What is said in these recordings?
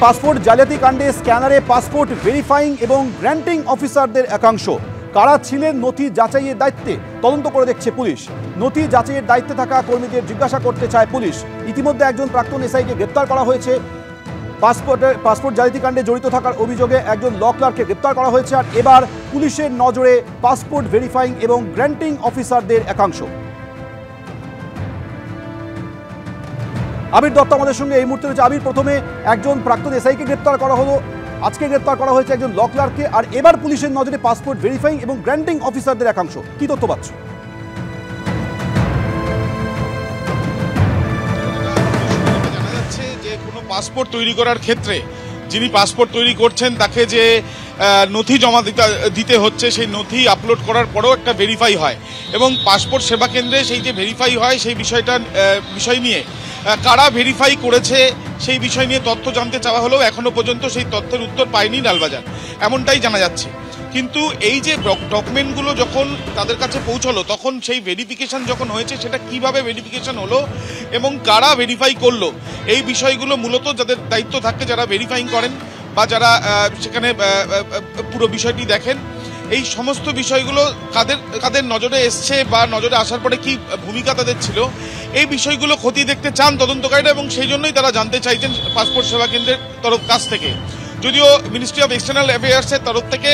Passport জালিয়াতি কাণ্ডে স্ক্যানারে পাসপোর্ট ভেরিফাইং এবং গ্র্যান্টিং অফিসারদের একাংশ কারা ছিলেন নথি যাচাইয়ের দায়িত্বে তদন্ত করে দেখছে পুলিশ। নথি যাচাইয়ের দায়িত্বে থাকা কর্মীদের জিজ্ঞাসা করতে চায় পুলিশ। ইতিমধ্যে একজন প্রাক্তন এসআইকে গ্রেপ্তার করা হয়েছে। পাসপোর্ট জালিয়াতি কাণ্ডে জড়িত থাকার অভিযোগে একজন ল ক্লার্ককে গ্রেপ্তার করা হয়েছে। আর এবার পুলিশের নজরে পাসপোর্ট ভেরিফাইং এবং গ্র্যান্টিং অফিসারদের একাংশ। আবির দত্ত আমাদের সঙ্গে এই মুহূর্তে রয়েছে। আবির, প্রথমে একজন প্রাক্তন এসআইকে গ্রেপ্তার করা হলো, আজকে গ্রেপ্তার করা হয়েছে একজন ল ক্লার্ককে, আর এবার পুলিশের নজরে পাসপোর্ট ভেরিফাইং এবং গ্র্যান্টিং অফিসারদের একাংশ। কি তথ্য পাচ্ছ? জানা যাচ্ছে যে কোনো পাসপোর্ট তৈরি করার ক্ষেত্রে যিনি পাসপোর্ট তৈরি করছেন তাকে যে নথি জমা দিতে হচ্ছে, সেই নথি আপলোড করার পরেও একটা ভেরিফাই হয় এবং পাসপোর্ট সেবা কেন্দ্রে সেই যে ভেরিফাই হয় সেই বিষয় নিয়ে কারা ভেরিফাই করেছে সেই বিষয় নিয়ে তথ্য জানতে চাওয়া হলেও এখনো পর্যন্ত সেই তথ্যের উত্তর পায়নি লালবাজার, এমনটাই জানা যাচ্ছে। কিন্তু এই যে ডকুমেন্টগুলো যখন তাদের কাছে পৌঁছলো তখন সেই ভেরিফিকেশন যখন হয়েছে সেটা কিভাবে ভেরিফিকেশন হলো এবং কারা ভেরিফাই করলো, এই বিষয়গুলো মূলত যাদের দায়িত্ব থাকে, যারা ভেরিফাইং করেন বা যারা সেখানে পুরো বিষয়টি দেখেন, এই সমস্ত বিষয়গুলো কাদের নজরে এসছে বা নজরে আসার পরে কি ভূমিকা তাদের ছিল, এই বিষয়গুলো খতিয়ে দেখতে চান তদন্তকারীরা এবং সেই জন্যই তারা জানতে চাইছেন পাসপোর্ট সেবা কেন্দ্রের কাছ থেকে। যদিও মিনিস্ট্রি অফ এক্সটার্নাল অ্যাফেয়ার্সের তরফ থেকে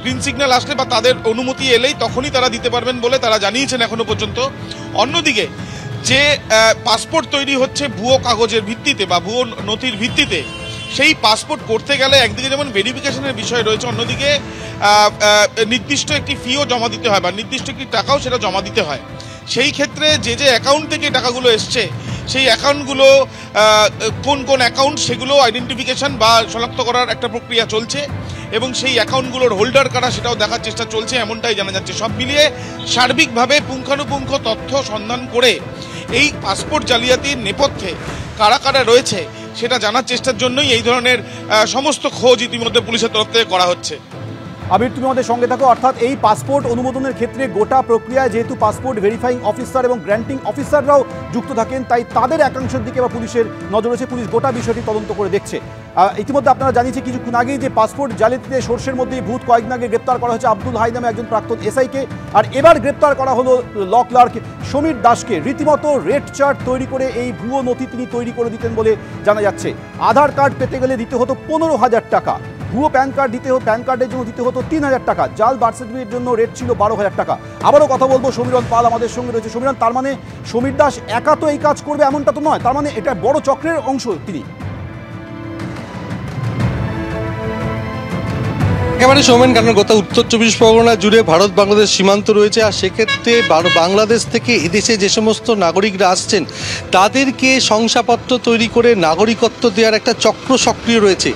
গ্রিন সিগন্যাল আসলে বা তাদের অনুমতি এলেই তখনই তারা দিতে পারবেন বলে তারা জানিয়েছেন এখনো পর্যন্ত। অন্যদিকে যে পাসপোর্ট তৈরি হচ্ছে ভুয়ো কাগজের ভিত্তিতে বা ভুয়ো নথির ভিত্তিতে, সেই পাসপোর্ট করতে গেলে একদিকে যেমন ভেরিফিকেশনের বিষয় রয়েছে, অন্যদিকে নির্দিষ্ট একটি ফিও জমা দিতে হয় বা নির্দিষ্ট একটি টাকাও সেটা জমা দিতে হয়। সেই ক্ষেত্রে যে অ্যাকাউন্ট থেকে টাকাগুলো এসছে সেই অ্যাকাউন্টগুলো কোন অ্যাকাউন্ট সেগুলো আইডেন্টিফিকেশন বা শনাক্ত করার একটা প্রক্রিয়া চলছে এবং সেই অ্যাকাউন্টগুলোর হোল্ডার কারা সেটাও দেখার চেষ্টা চলছে, এমনটাই জানা যাচ্ছে। সব মিলিয়ে সার্বিকভাবে পুঙ্খানুপুঙ্খ তথ্য সন্ধান করে এই পাসপোর্ট জালিয়াতির নেপথ্যে কারা কারা রয়েছে সেটা জানার চেষ্টার জন্যই এই ধরনের সমস্ত খোঁজ ইতিমধ্যে পুলিশের তরফ থেকে করা হচ্ছে। আবির, তুমি আমাদের সঙ্গে থাকো। অর্থাৎ এই পাসপোর্ট অনুমোদনের ক্ষেত্রে গোটা প্রক্রিয়ায় যেহেতু পাসপোর্ট ভেরিফাইং অফিসার এবং গ্র্যান্টিং অফিসাররাও যুক্ত থাকেন, তাই তাদের একাংশের দিকে বা পুলিশের নজর রয়েছে। পুলিশ গোটা বিষয়টি তদন্ত করে দেখছে। ইতিমধ্যে আপনারা জানিয়েছে কিছুক্ষণ আগেই যে পাসপোর্ট জালিয়াতিতে সর্ষের মধ্যেই ভূত কয়েকদিন আগে গ্রেপ্তার করা হয়েছে আব্দুল হাই নামে একজন প্রাক্তন এসআইকে, আর এবার গ্রেপ্তার করা হলো ল ক্লার্ক সমীর দাসকে। রীতিমতো রেড চার্ট তৈরি করে এই ভুয়ো নথি তিনি তৈরি করে দিতেন বলে জানা যাচ্ছে। আধার কার্ড পেতে গেলে দিতে হতো 15,000 টাকা, ভুয়ো প্যান কার্ডের জন্য দিতে হতো 3,000 টাকা, জাল বার্থ সার্টিফিকেটের জন্য রেট ছিল 12,000 টাকা। আবারও কথা বলবো, সমীরণ পাল আমাদের সঙ্গে রয়েছে। সমীরণ, তার মানে সমীর দাস একা তো এই কাজ করবে এমনটা তো নয়, তার মানে এটা বড় চক্রের অংশ তিনি। একেবারে সৌমেন, কারণ গোটা উত্তর 24 পরগনা জুড়ে ভারত বাংলাদেশ সীমান্ত রয়েছে, আর সেক্ষেত্রে বাংলাদেশ থেকে এদেশে যে সমস্ত নাগরিকরা আসছেন তাদেরকে শংসাপত্র তৈরি করে নাগরিকত্ব দেওয়ার একটা চক্র সক্রিয় রয়েছে।